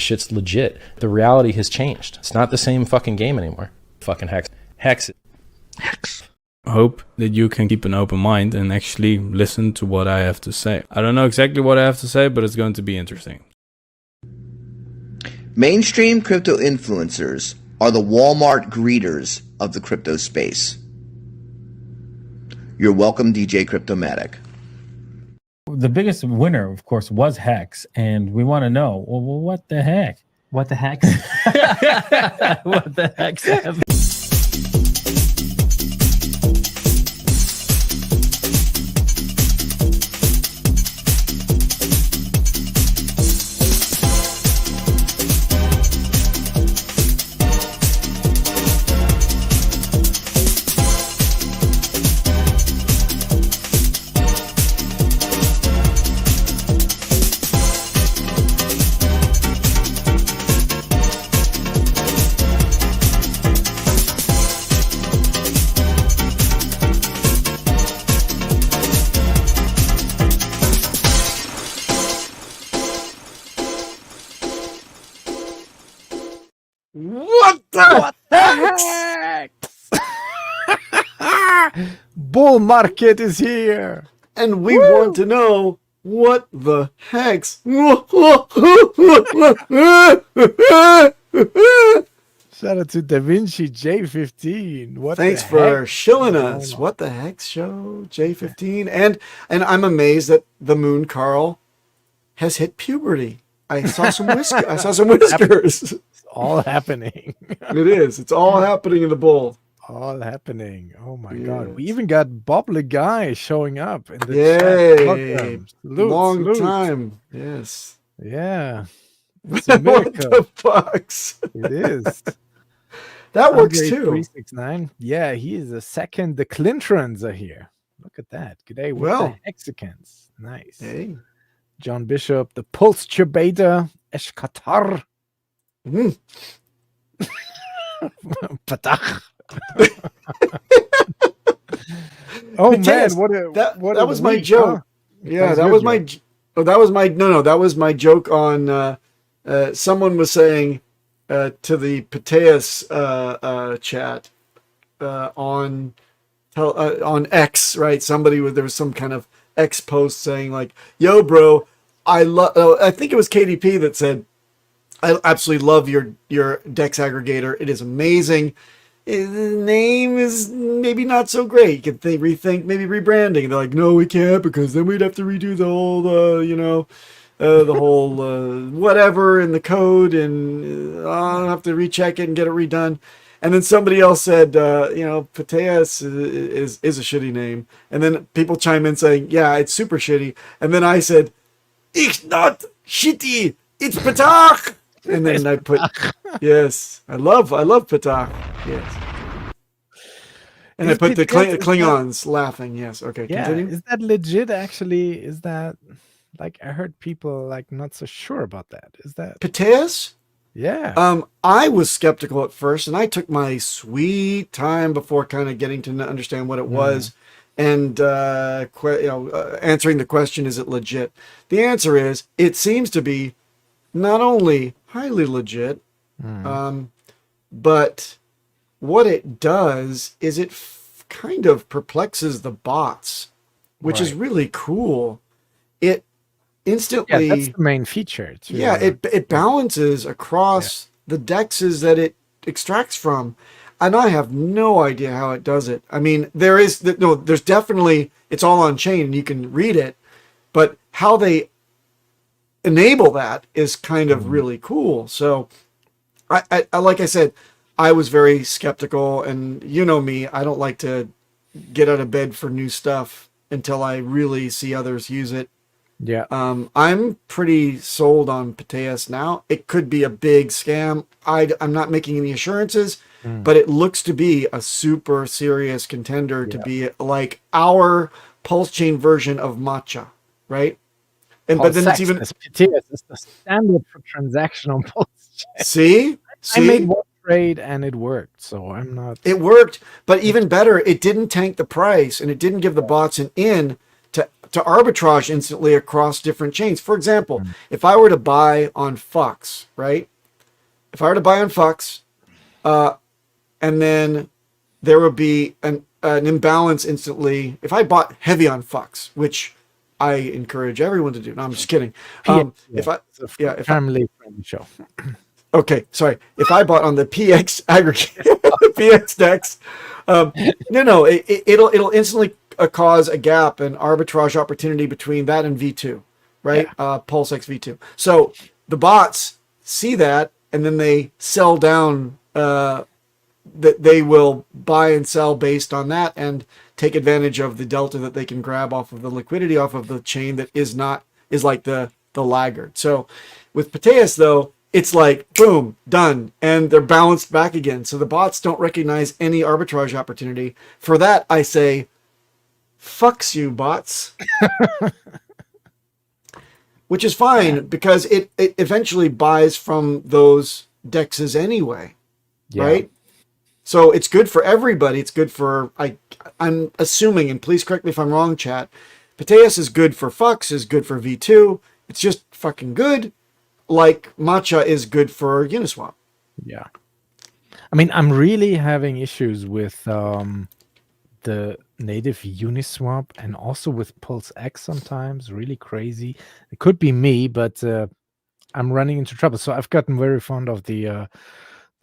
this shit's legit. The reality has changed. It's not the same fucking game anymore. Fucking Hex. Hex. Hope that you can keep an open mind and actually listen to what I have to say. I don't know exactly what I have to say, but it's going to be interesting. Mainstream crypto influencers are the Walmart greeters of the crypto space. You're welcome, DJ Cryptomatic. The biggest winner, of course, was Hex, and we want to know, well, what the heck? What the heck? What the heck? What the heck? Bull market is here, and we want to know what the hex. Shout out to Da Vinci J15. What? Thanks for shilling us. What the hex show J15, and I'm amazed that the Moon Carl has hit puberty. I saw some whiskers. I saw some whiskers. All happening. It is. It's all happening in the bull. All happening. Oh my God. We even got Bob Le Guy showing up in the Yay. chat. Long time. Yes. Yeah. It's a miracle. What the fucks? It is. That works Andre too. 369. Yeah, he is the second. The Clintrons are here. Look at that. G'day with the Hexicans. Nice. Hey. John Bishop, the Pulsechain, Eshkatar. Patach. Oh But man, yes, what a that was my joke. Yeah, that was my joke on someone was saying to the Pateus chat on X, right? There was some kind of X post saying like, "Yo, bro, I think it was KDP that said, I absolutely love your Dex aggregator. It is amazing. The name is maybe not so great. You can rethink maybe rebranding." They're like, "No, we can't, because then we'd have to redo the whole, the whole whatever in the code, and I'll have to recheck it and get it redone." And then somebody else said, Pateus is a shitty name. And then people chime in saying, "Yeah, it's super shitty." And then I said, "It's not shitty. It's Patach." And then I put, yes, I love Patach. Yes. And I put the Klingons laughing. Yes. Okay. Yeah. Continue. Is that legit? Actually, is that like, I heard people like not so sure about that. Is that Pateus? Yeah. I was skeptical at first, and I took my sweet time before kind of getting to understand what it was, and answering the question, is it legit? The answer is, it seems to be not only highly legit, but what it does is it kind of perplexes the bots, which is really cool. It instantly, that's the main feature. It balances across the dexes that it extracts from, and I have no idea how it does it. I mean, there's definitely, it's all on chain and you can read it, but how they enable that is kind of really cool. So I like I said, I was very skeptical, and you know me, I don't like to get out of bed for new stuff until I really see others use it. Yeah. I'm pretty sold on Pateus now. It could be a big scam. I'm not making any assurances, but it looks to be a super serious contender to be like our Pulsechain version of Matcha, right? And but then it's even Pateus is the standard for transactional Pulsechain. See? I made one trade and it worked, so I'm not. It worked, but even better, it didn't tank the price, and it didn't give the bots an in to arbitrage instantly across different chains. For example, if I were to buy on Fox, right? If I were to buy on Fox, and then there would be an imbalance instantly. If I bought heavy on Fox, which I encourage everyone to do. No, I'm just kidding. If I family friendly show. Okay, sorry. If I bought on the PX aggregate, PX Dex, it'll instantly cause a gap, an arbitrage opportunity between that and V2, right? PulseX V2. So the bots see that, and then they sell down. That they will buy and sell based on that, and take advantage of the delta that they can grab off of the liquidity off of the chain that is like the laggard. So with Proteus though, it's like boom, done, and they're balanced back again. So the bots don't recognize any arbitrage opportunity. For that, I say, fucks you, bots. Which is fine because it eventually buys from those dexes anyway, right? So it's good for everybody. It's good for, I'm assuming, and please correct me if I'm wrong, chat. Proteus is good for Fox, is good for V2. It's just fucking good. Like Matcha is good for Uniswap. Yeah. I mean, I'm really having issues with the native Uniswap and also with PulseX sometimes. Really crazy. It could be me, but I'm running into trouble. So I've gotten very fond of the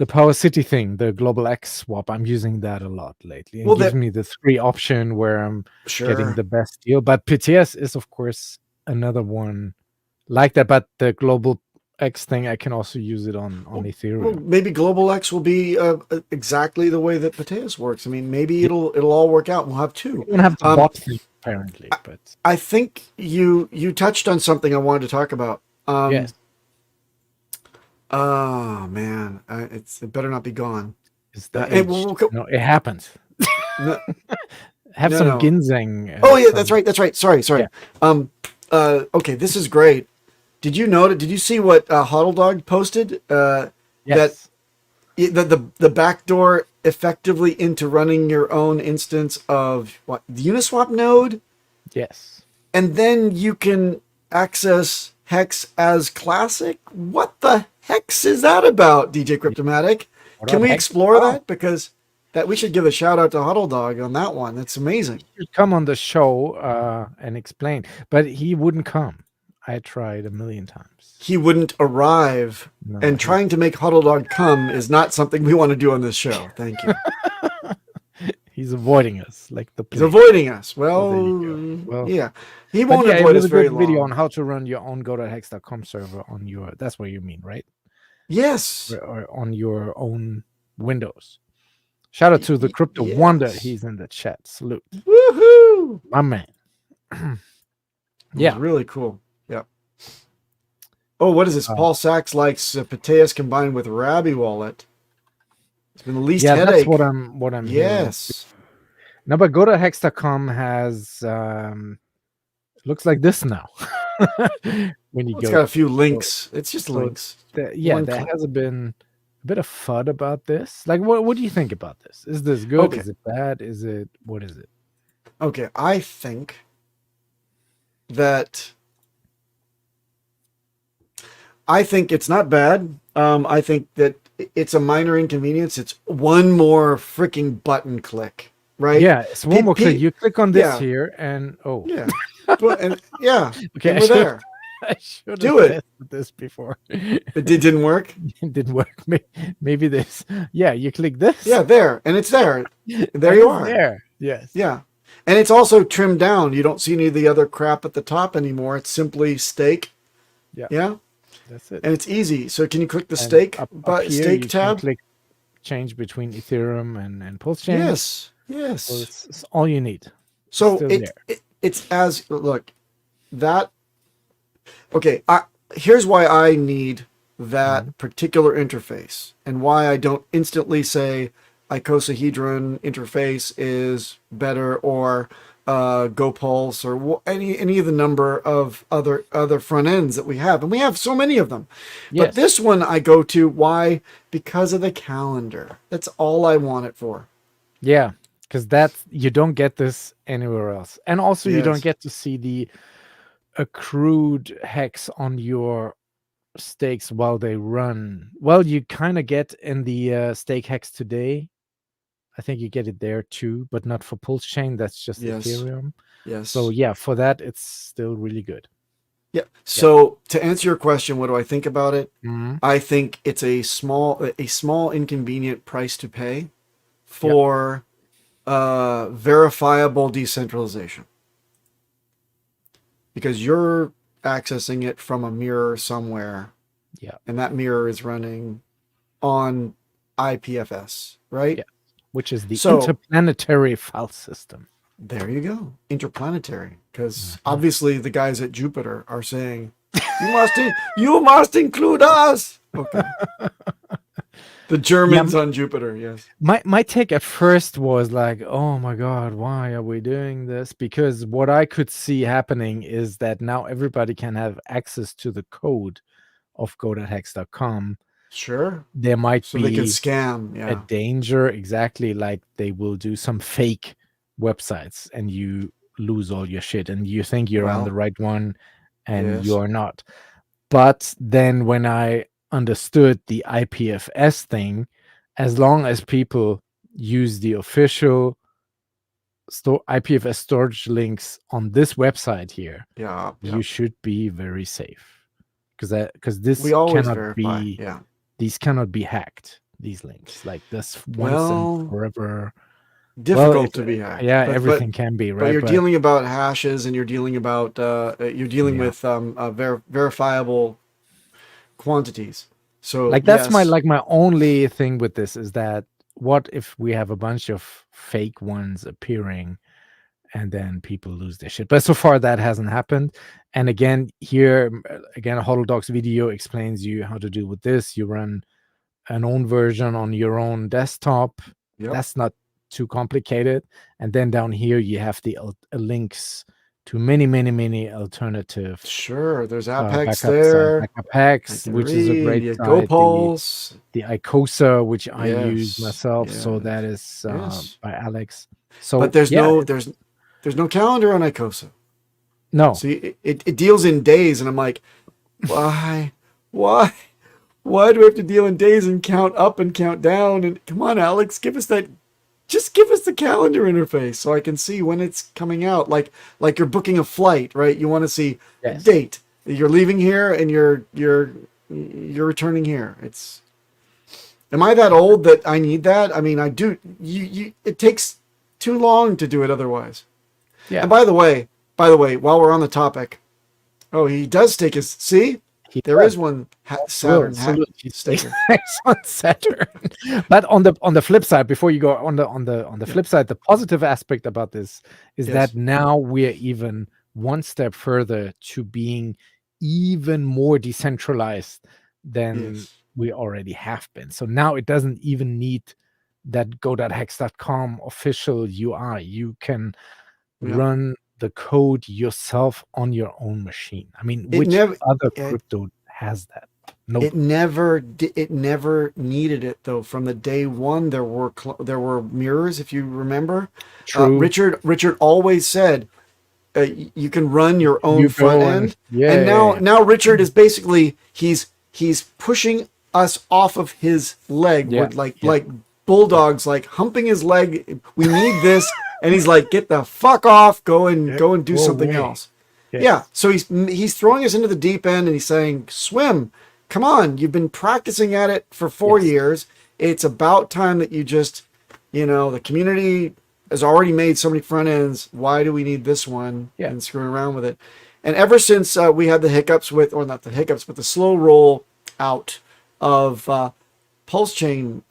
Power City thing, the Global X swap. I'm using that a lot lately. It gives me the 3 option where I'm getting the best deal. But PTS is, of course, another one like that. But the Global X thing, I can also use it on Ethereum. Well, maybe Global X will be exactly the way that Proteus works. I mean, maybe it'll all work out. And we'll have 2. You don't have to bot thing, apparently. But I think you touched on something I wanted to talk about. Yes. Oh man, it better not be gone. Is that no? It happens. Have some ginseng. That's right. Sorry. Yeah. Okay, this is great. Did you see what Hodl Dog posted? Yes. That the backdoor effectively into running your own instance of what, the Uniswap node? Yes. And then you can access Hex as classic. What the hex is that about, DJ Cryptomatic? Can we explore that? Because that we should give a shout out to Huddle Dog on that one. That's amazing. He should come on the show and explain, but he wouldn't come. I tried a million times. He wouldn't arrive, and trying to make Huddle Dog come is not something we want to do on this show. Thank you. He's avoiding us, like the plague. He's avoiding us. Well, yeah, he won't avoid us very long. Video on how to run your own go.hex.com server on your. That's what you mean, right? Yes. Or on your own Windows. Shout out to the Crypto Wonder. He's in the chat. Salute. Woohoo! My man. Yeah, really cool. Yeah. Oh, what is this? Paul Sachs likes Proteus combined with Rabby Wallet. It's been the least headache. That's what I'm yes. Hearing. No, but go.hex.com has looks like this now. When you it's got a few links. It's just links. There has been a bit of FUD about this. Like, what do you think about this? Is this good? Okay. Is it bad? What is it? Okay, I think it's not bad. I think that it's a minor inconvenience. It's one more freaking button click, right? Yeah, it's one more click. You click on this here, and okay, and we're there. I should do have tested this before. It didn't work. It didn't work. Maybe this. Yeah, you click this. Yeah, there, and it's there. There you are. There. Yes. Yeah, and it's also trimmed down. You don't see any of the other crap at the top anymore. It's simply stake. Yeah. Yeah. That's it. And it's easy. So can you click the stake stake tab? Click change between Ethereum and Pulsechain. Yes. So it's all you need. So it's as look that. Okay, here's why I need that particular interface and why I don't instantly say icosahedron interface is better or GoPulse or any of the number of other front ends that we have. And we have so many of them. Yes. But this one I go to, why? Because of the calendar. That's all I want it for. Yeah. because that's you don't get this anywhere else, and also you don't Yes. get to see the accrued hex on your stakes while they run. Well, you kind of get in the stake hex today. I think you get it there too, but not for Pulsechain. That's just Yes. Ethereum. Yes. So yeah, for that it's still really good. Yeah. So to answer your question, what do I think about it? Mhm. I think it's a small inconvenient price to pay for verifiable decentralization, because you're accessing it from a mirror somewhere. Yeah. And that mirror is running on IPFS, right? Yeah. Which is the So- interplanetary file system. There you go. Interplanetary. Because obviously the guys at Jupiter are saying, you must include us. Okay. The Germans on Jupiter, yes. My take at first was like, oh my God, why are we doing this? Because what I could see happening is that now everybody can have access to the code of go.hex.com. Sure. There might So they can be scam. a Yeah. danger, exactly like they will do some fake websites and you lose all your shit and you think you're on Well, the right one and yes. you're not. But then when I understood the IPFS thing, as long as people use the official IPFS storage links on this website here, Yeah. you should be very safe, because this We always cannot verify. be Yeah. these cannot be hacked, these links like this once Well, and forever. Difficult if- to be hacked. Yeah, But- everything can be, right? But you're dealing about hashes, and you're dealing about with verifiable quantities. So like that's yes. my only thing with this is that what if we have a bunch of fake ones appearing and then people lose their shit? But so far that hasn't happened. And again, here again, a HODLDocs video explains you how to do with this. You run an own version on your own desktop. Yep. That's not too complicated. And then down here you have the links to many alternative Sure, there's AppHex backups there. and backup hacks, I can which is a read, great yeah, site. GoPulse. The ICOSA, which I use Yes, myself, so yes, that is yes. by Alex. So But there's yeah, there's no calendar on ICOSA. no. See, it deals in days, and I'm like, why do we have to deal in days and count up and count down? And come on, Alex, just give us the calendar interface so I can see when it's coming out. Like you're booking a flight, right? You want to see Yes. date. You're leaving here and you're returning here. Am I that old that I need that? I mean, I do. It takes too long to do it otherwise. Yeah. And by the way, while we're on the topic, he does take his. See, there is one Saturn hat sticker. on Saturn. But on the flip side, before you go on the flip side, the positive aspect about this is Yes. that now we're even one step further to being even more decentralized than Yes. we already have been. So now it doesn't even need that go.hex.com official UI. You can Yeah. run the code yourself on your own machine. I mean, It which never- other it- crypto has that? No. It never needed it though. From the day one, there were mirrors, if you remember. True. Richard always said, you can run your own You front go and- end. yeah, And yeah, yeah. now Richard is basically he's pushing us off of his leg Yeah, with like bulldogs, like humping his leg. We need this, and he's like, get the fuck off, go and do go something away. else. Yes. Yeah. So he's throwing us into the deep end, and he's saying, swim. Come on, you've been practicing at it for 4 Yes. years. It's about time that you just, the community has already made so many front ends. Why do we need this one Yeah. and screwing around with it? And ever since we had the hiccups or not the hiccups, but the slow roll out of Pulsechain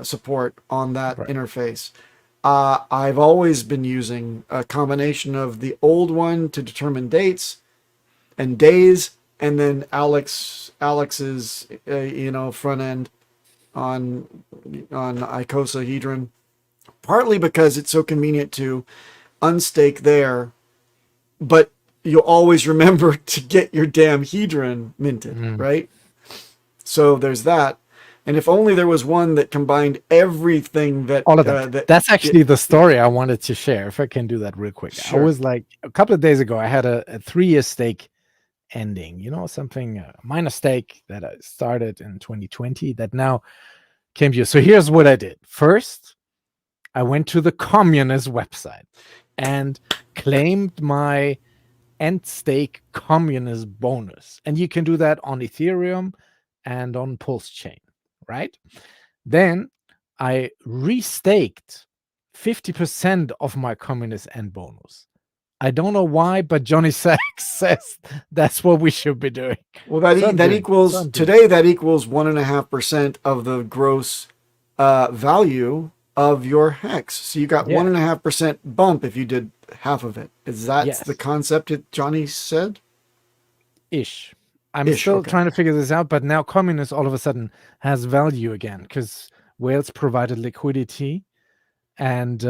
support on that interface, I've always been using a combination of the old one to determine dates and days, and then Alex's front end on icosahedron, partly because it's so convenient to unstake there, but you'll always remember to get your damn hedron minted, right? So there's that. And if only there was one that combined everything that All of them. That's actually the story I wanted to share. If I can do that real quick. Sure. I was like, a couple of days ago, I had a 3-year stake ending, something minor stake that I started in 2020 that now came to you. So here's what I did. First, I went to the communist website and claimed my end stake communist bonus. And you can do that on Ethereum and on Pulsechain, right? Then I restaked 50% of my communist end bonus. I don't know why, but Johnny Sachs says that's what we should be doing. Well, that equals today. That equals 1.5% of the gross value of your hex. So you got 1.5% bump if you did half of it. Is that the concept that Johnny said? I'm still trying to figure this out, but now communist all of a sudden has value again because whales provided liquidity, and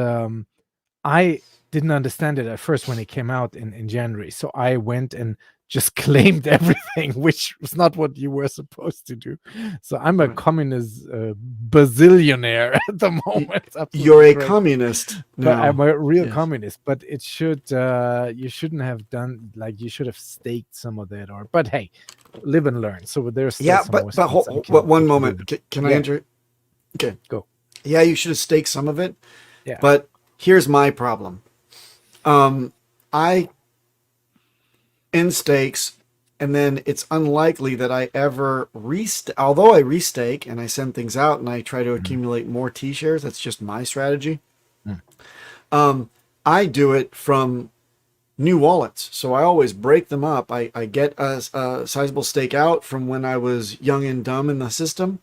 I didn't understand it at first when it came out in January. So I went and just claimed everything, which was not what you were supposed to do. So I'm a communist bazillionaire at the moment. You're a communist now. But I'm a real communist. But it should you shouldn't have done, like, you should have staked some of that. But hey, live and learn. So there's still but one moment. Can I enter? Okay, go. Yeah, you should have staked some of it. Yeah. But here's my problem. I end stakes, and then it's unlikely that I ever although I restake and I send things out and I try to accumulate more T-shares. That's just my strategy. I do it from new wallets. So I always break them up. I get a sizable stake out from when I was young and dumb in the system,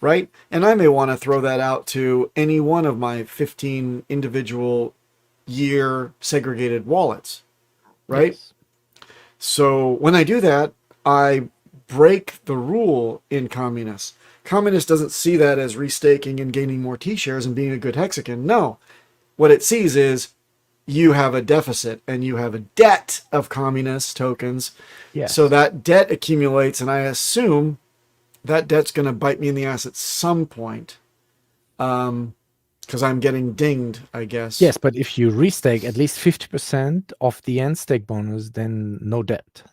right? And I may want to throw that out to any one of my 15 individual year segregated wallets, right? Yes. So when I do that, I break the rule in Communist. Communist doesn't see that as restaking and gaining more T-shares and being a good hexagon. No, what it sees is you have a deficit and you have a debt of Communist tokens. Yes. So that debt accumulates, and I assume that debt's going to bite me in the ass at some point. Because I'm getting dinged, I guess. Yes, but if you restake at least 50% of the end stake bonus, then no debt.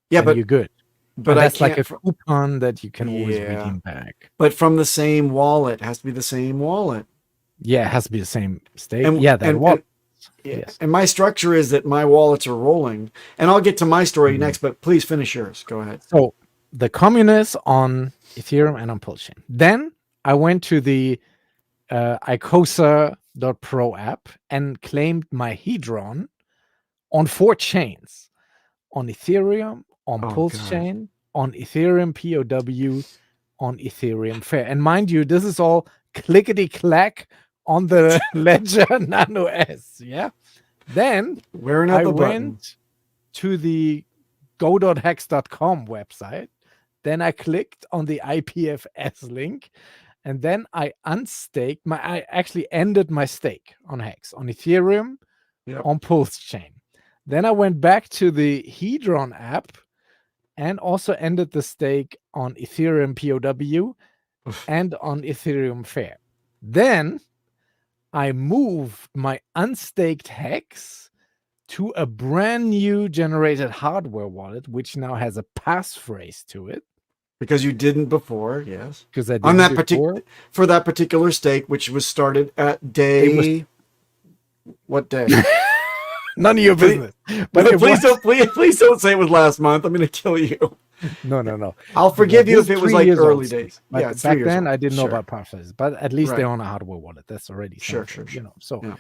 Yeah, then but you're good. But that's I like a coupon that you can always redeem back. But from the same wallet, it has to be the same wallet. Yeah, it has to be the same stake. Yes. And my structure is that my wallets are rolling, and I'll get to my story next. But please finish yours. Go ahead. So the communists on Ethereum and on Pulsechain. Then I went to the icosa.pro app and claimed my Hedron on 4 chains, on Ethereum, on Pulsechain, on Ethereum POW, on Ethereum Fair. And mind you, this is all clickety-clack on the Ledger Nano S. Yeah. Then I went to the go.hex.com website. Then I clicked on the IPFS link. And then I unstaked I actually ended my stake on Hex, on Ethereum, on Pulsechain. Then I went back to the Hedron app and also ended the stake on Ethereum POW and on Ethereum Fair. Then I moved my unstaked Hex to a brand new generated hardware wallet, which now has a passphrase to it. Because you didn't before, yes. Because I didn't on that for that particular stake, which was started at what day? None of your business. But please don't say it was last month. I'm going to kill you. No. I'll forgive you if it was like early days. Yeah, back then I didn't know about parsers, but at least they're on a hardware wallet. That's already something, sure.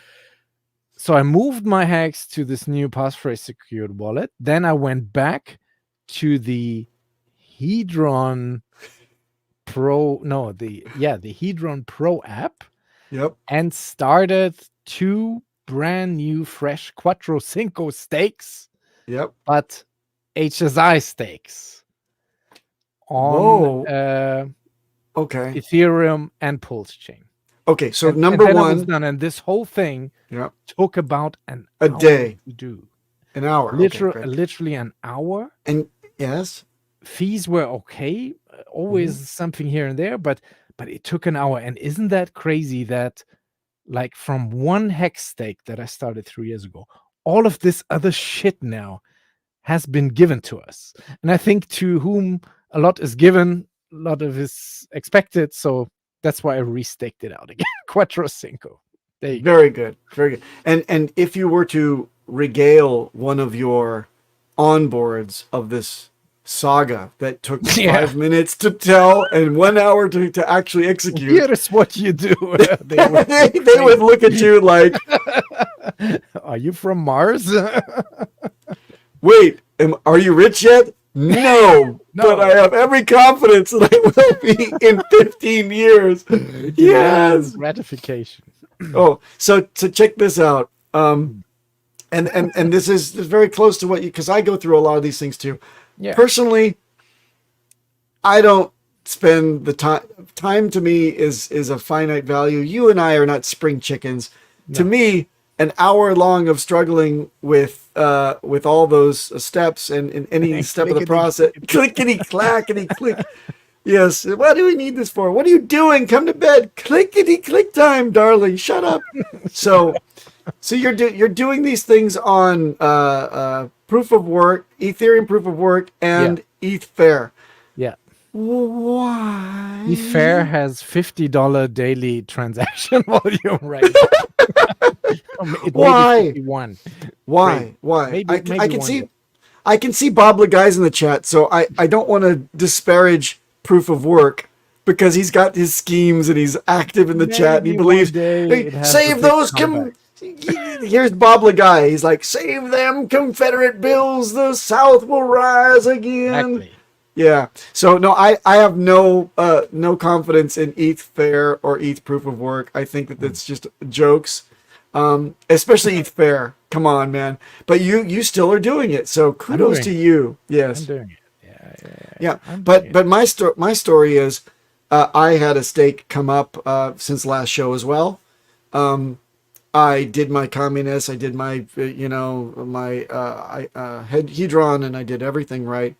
So I moved my Hex to this new passphrase secured wallet. Then I went back to the Hedron Pro, the Hedron Pro app. Yep. And started 2 brand new fresh Quattro Cinco stakes. Yep. But HSI stakes on Ethereum and Pulsechain. Okay, so number one, was done, and this whole thing took about a day to do. An hour, literally an hour. And yes, fees were okay, always something here and there, but it took an hour. And isn't that crazy that like from one hex stake that I started 3 years ago, all of this other shit now has been given to us. And I think to whom a lot is given, a lot of is expected. So that's why I restaked it out again. Quattro Cinco. There you go. Very good. Very good. And if you were to regale one of your onboards of this saga that took 5 minutes to tell and 1 hour to actually execute, Here is what you do. they would look at you like, are you from Mars? wait, are you rich yet? No, but I have every confidence that I will be in 15 years. Yes. Gratification. Oh, so check this out. And this is very close to what you, because I go through a lot of these things too. Yeah. Personally, I don't spend the time. Time to me is a finite value. You and I are not spring chickens. No. To me, an hour long of struggling with all those steps and in any step of the process, clickety clackety click. Yes. What do we need this for? What are you doing? Come to bed. Clickety click time, darling. Shut up. So you're doing these things on proof of work, Ethereum proof of work, and ETH Fair. Yeah. Why? ETH Fair has $50 daily transaction volume right now. Why? Why? Maybe I can see Bob guys in the chat, so I don't want to disparage proof of work because he's got his schemes and he's active in the chat and he believes, hey, save those here's Bob Guy. He's like, save them Confederate bills, the South will rise again. Exactly. Yeah. So no, I have no confidence in ETH Fair or ETH proof of work. I think that that's just jokes. Especially ETH Fair. Come on, man. But you still are doing it. So kudos to you. Yes. I'm doing it. Yeah. But my story is I had a stake come up since last show as well. I did my communist, I did my my hedron, and I did everything right.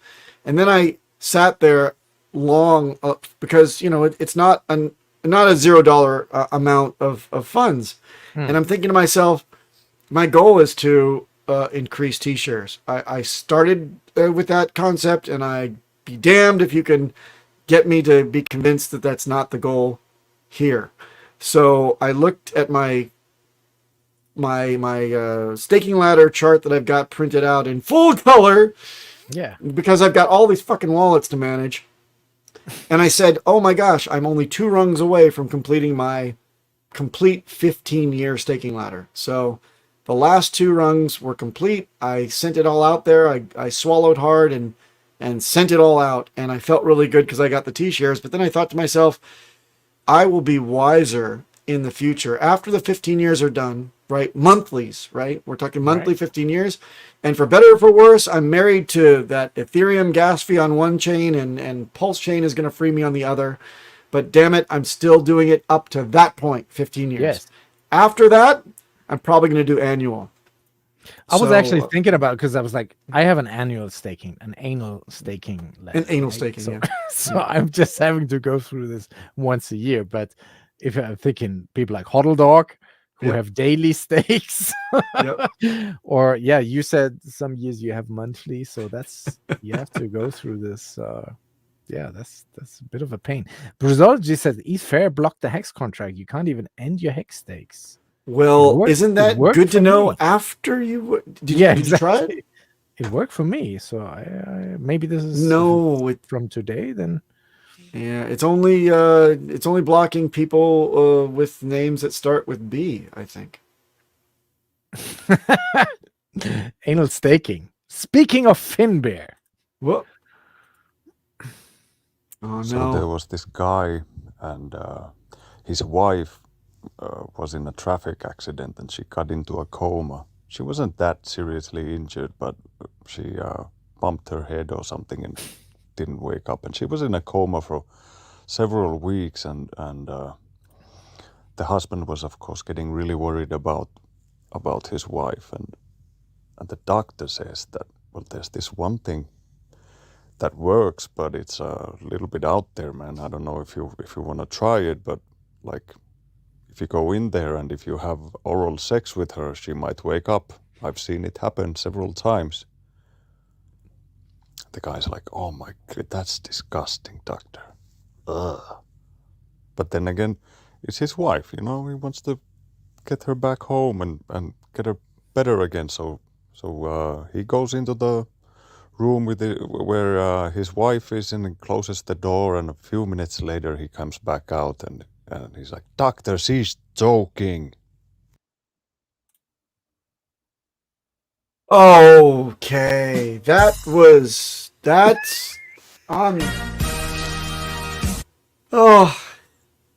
And then I sat there long because it's not a $0 amount of funds. And I'm thinking to myself, my goal is to increase T-shares. I started with that concept, and I'd be damned if you can get me to be convinced that that's not the goal here. So I looked at my staking ladder chart that I've got printed out in full color. Yeah. Because I've got all these fucking wallets to manage. And I said, oh my gosh, I'm only 2 rungs away from completing my complete 15-year staking ladder. So the last 2 rungs were complete. I sent it all out there. I swallowed hard and sent it all out. And I felt really good because I got the T-shares. But then I thought to myself, I will be wiser in the future after the 15 years are done, right? Monthlies, right? We're talking monthly 15 years. And for better or for worse, I'm married to that Ethereum gas fee on one chain and Pulsechain is going to free me on the other. But damn it, I'm still doing it up to that point, 15 years. Yes. After that, I'm probably going to do annual. I was actually thinking about it because I was like, I have an annual staking, an anal staking. An anal staking, so, So I'm just having to go through this once a year. But if I'm thinking people like Hodl Dog, who have daily stakes, or you said some years you have monthly, so that's you have to go through this. That's a bit of a pain. Brazology says ETH Fair blocked the Hex contract. You can't even end your Hex stakes. Well, isn't that good to know? After you did you try it? It worked for me, so I maybe this is from today then. Yeah, it's only blocking people with names that start with B, I think. Anal staking. Speaking of Finbear. What? Oh no. So there was this guy and his wife was in a traffic accident and she got into a coma. She wasn't that seriously injured, but she bumped her head or something and didn't wake up, and she was in a coma for several weeks, and the husband was of course getting really worried about his wife, and the doctor says that, well, there's this one thing that works, but it's a little bit out there, man. I don't know if you want to try it, but like if you go in there and if you have oral sex with her, she might wake up. I've seen it happen several times. The guy's like, "Oh my god, that's disgusting, doctor." Ugh. But then again, it's his wife, you know. He wants to get her back home and get her better again. So he goes into the room where his wife is and closes the door, and a few minutes later he comes back out and he's like, "Doctor, she's joking." Okay, that's oh,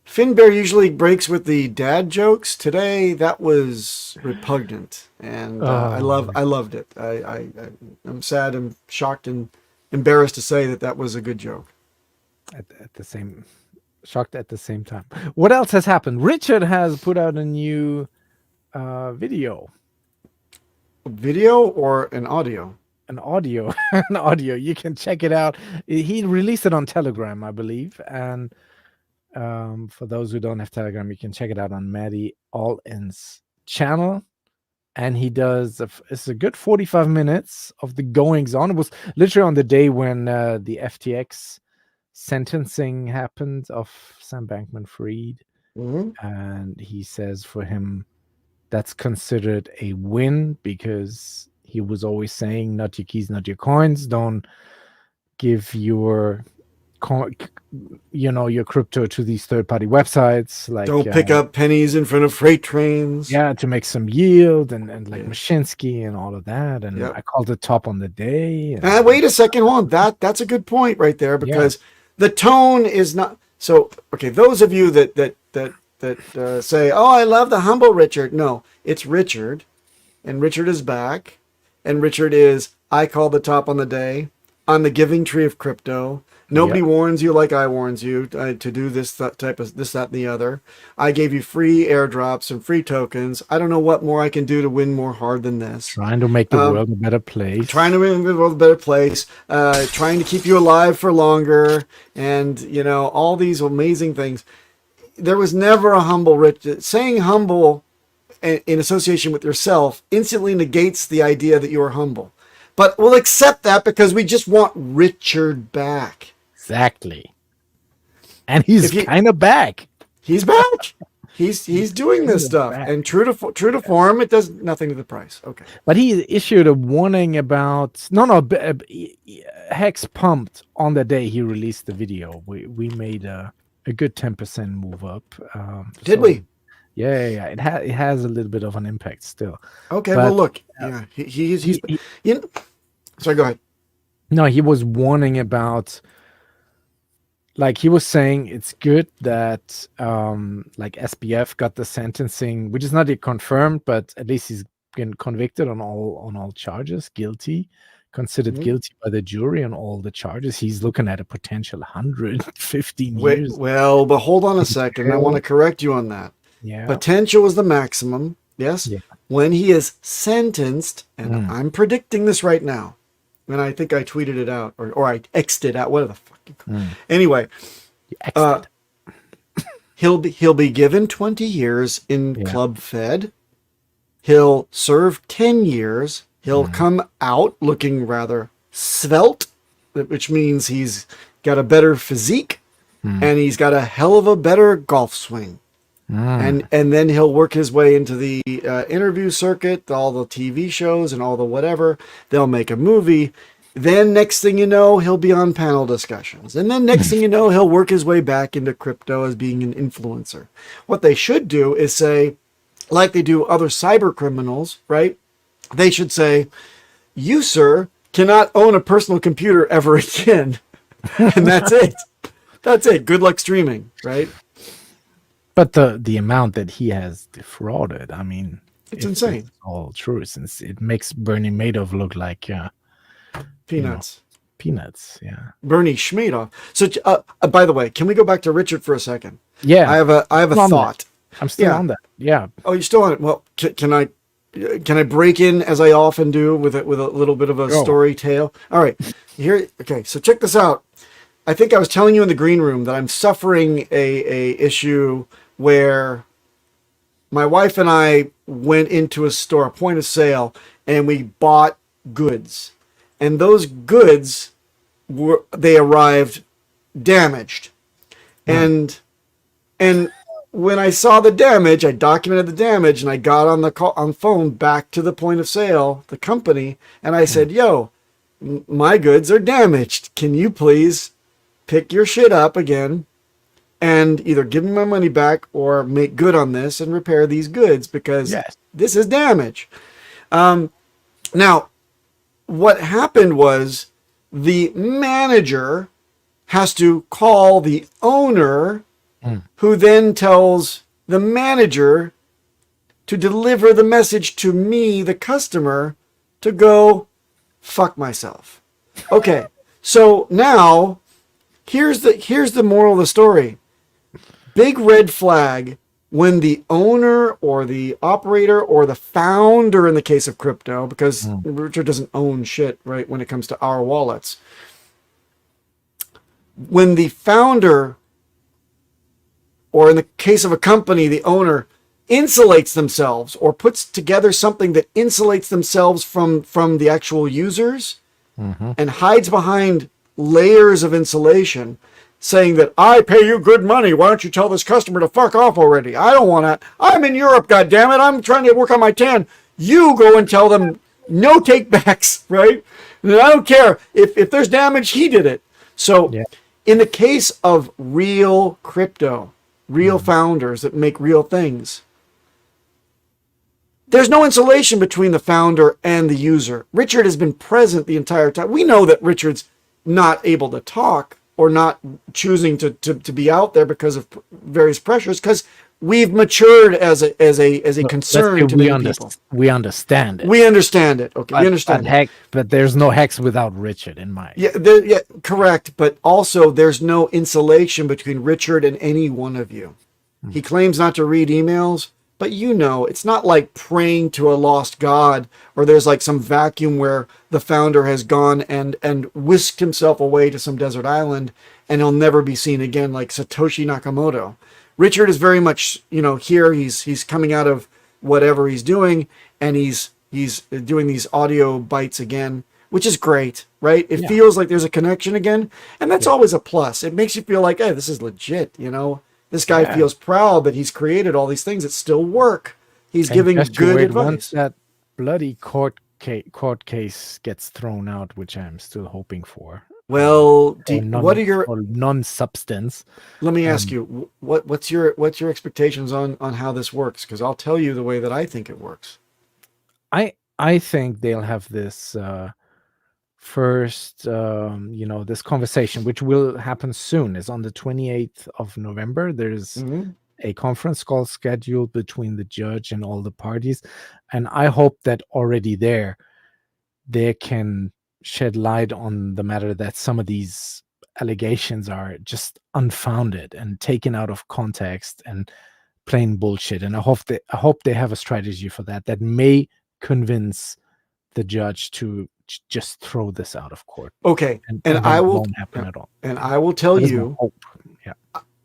Finbear usually breaks with the dad jokes. Today that was repugnant, and I loved it. I'm sad and shocked and embarrassed to say that was a good joke. At the same shocked at the same time. What else has happened? Richard has put out a new video. A video or an audio? An audio. An audio. You can check it out. He released it on Telegram, I believe. And for those who don't have Telegram, you can check it out on Maddie Allin's channel. And he does, it's a good 45 minutes of the goings on. It was literally on the day when the FTX sentencing happened of Sam Bankman-Fried. Mm-hmm. And he says for him, that's considered a win because he was always saying, not your keys, not your coins. Don't give your your crypto to these third-party websites. Like, don't pick up pennies in front of freight trains. Yeah, to make some yield and like Mashinsky and all of that. And I called it top on the day. And, wait a second, hold on. That's a good point right there, because the tone is not so. Okay, those of you that say, "Oh, I love the humble Richard." No, it's Richard, and Richard is back, and Richard is, "I call the top on the day. I'm the giving tree of crypto. Nobody warns you like I warns you to do this, that type of this, that, and the other. I gave you free airdrops and free tokens. I don't know what more I can do to win more hard than this. Trying to make the world a better place. Trying to make the world a better place. Trying to keep you alive for longer, and all these amazing things." There was never a humble Richard. Saying humble in association with yourself instantly negates the idea that you are humble. But we'll accept that because we just want Richard back. Exactly. And he's kind of back. He's back. He's doing this stuff. Back. And true to form, it does nothing to the price. Okay. But he issued a warning about Hex pumped on the day he released the video. We made a good 10% move up. Did we? Yeah. It has a little bit of an impact still. Okay, but, well, look, he's sorry, go ahead. No, he was warning about, like, he was saying it's good that like SBF got the sentencing, which is not yet confirmed, but at least he's been convicted on all charges, considered guilty by the jury on all the charges. He's looking at a potential 115 years. Well, but hold on a second. I want to correct you on that. Yeah. Potential is the maximum. Yes. Yeah. When he is sentenced, and I'm predicting this right now, and I think I tweeted it out or I X'd it out. What the fuck? Anyway, he'll be given 20 years in Club Fed. He'll serve 10 years. He'll come out looking rather svelte, which means he's got a better physique and he's got a hell of a better golf swing. And then he'll work his way into the interview circuit, all the TV shows and all the whatever. They'll make a movie. Then next thing you know, he'll be on panel discussions. And then next thing you know, he'll work his way back into crypto as being an influencer. What they should do is say, like they do other cyber criminals, right? They should say, "You, sir, cannot own a personal computer ever again." And that's it. That's it. Good luck streaming, right? But the amount that he has defrauded, I mean, it's insane. It's all true. Since it makes Bernie Madoff look like peanuts. Peanuts, yeah. Bernie Schmadoff. So, by the way, can we go back to Richard for a second? Yeah. I have a thought. I'm still on that. Yeah. Oh, you're still on it. Well, can I Can I break in as I often do with a little bit of a story tale? All right, here. Okay, so check this out. I think I was telling you in the green room that I'm suffering a issue where my wife and I went into a store, a point of sale, and we bought goods, and those goods they arrived damaged, and when I saw the damage, I documented the damage, and I got on the phone back to the point of sale, the company, and I said, "Yo, my goods are damaged. Can you please pick your shit up again and either give me my money back or make good on this and repair these goods because this is damage." Now, what happened was the manager has to call the owner, who then tells the manager to deliver the message to me, the customer, to go fuck myself. Okay, so now here's the moral of the story. Big red flag when the owner or the operator or the founder, in the case of crypto, because Richard doesn't own shit, right, when it comes to our wallets. When the founder, or in the case of a company, the owner insulates themselves or puts together something that insulates themselves from the actual users and hides behind layers of insulation, saying that I pay you good money. Why don't you tell this customer to fuck off already? I don't want to. I'm in Europe, goddammit. I'm trying to work on my tan. You go and tell them no takebacks, right? And I don't care. If there's damage, he did it. So in the case of real crypto, real founders that make real things, there's no insulation between the founder and the user. Richard has been present the entire time. We know that Richard's not able to talk or not choosing to be out there because of various pressures, because we've matured as a concern to many people. We understand it. We understand it. Okay, we understand it. But there's no Hex without Richard in mind. Yeah, correct. But also, there's no insulation between Richard and any one of you. He claims not to read emails, but it's not like praying to a lost god, or there's like some vacuum where the founder has gone and whisked himself away to some desert island and he'll never be seen again, like Satoshi Nakamoto. Richard is very much, here. He's coming out of whatever he's doing, and he's doing these audio bites again, which is great, right? It feels like there's a connection again, and that's always a plus. It makes you feel like, hey, this is legit, This guy feels proud that he's created all these things that still work. He's giving good advice. Once that bloody court case gets thrown out, which I'm still hoping for. Well, what are your non-substance? Let me ask you, what's your expectations on how this works? Because I'll tell you the way that I think it works. I think they'll have this first, this conversation, which will happen soon. Is on the 28th of November. There's a conference call scheduled between the judge and all the parties, and I hope that already there they can shed light on the matter that some of these allegations are just unfounded and taken out of context and plain bullshit. And I hope they have a strategy for that may convince the judge to just throw this out of court. Okay, and I will won't happen at all. And I will tell you,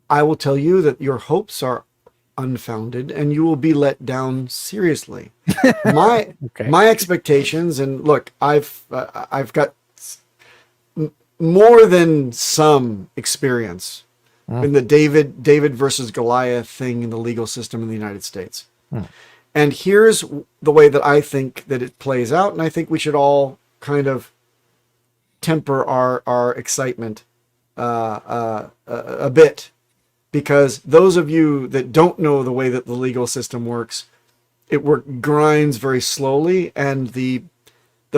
I will tell you that your hopes are unfounded, and you will be let down seriously. My expectations, and look, I've got more than some experience in the David versus Goliath thing in the legal system in the United States. And here's the way that I think that it plays out, and I think we should all kind of temper our excitement a bit, because those of you that don't know the way that the legal system works, it grinds very slowly, and the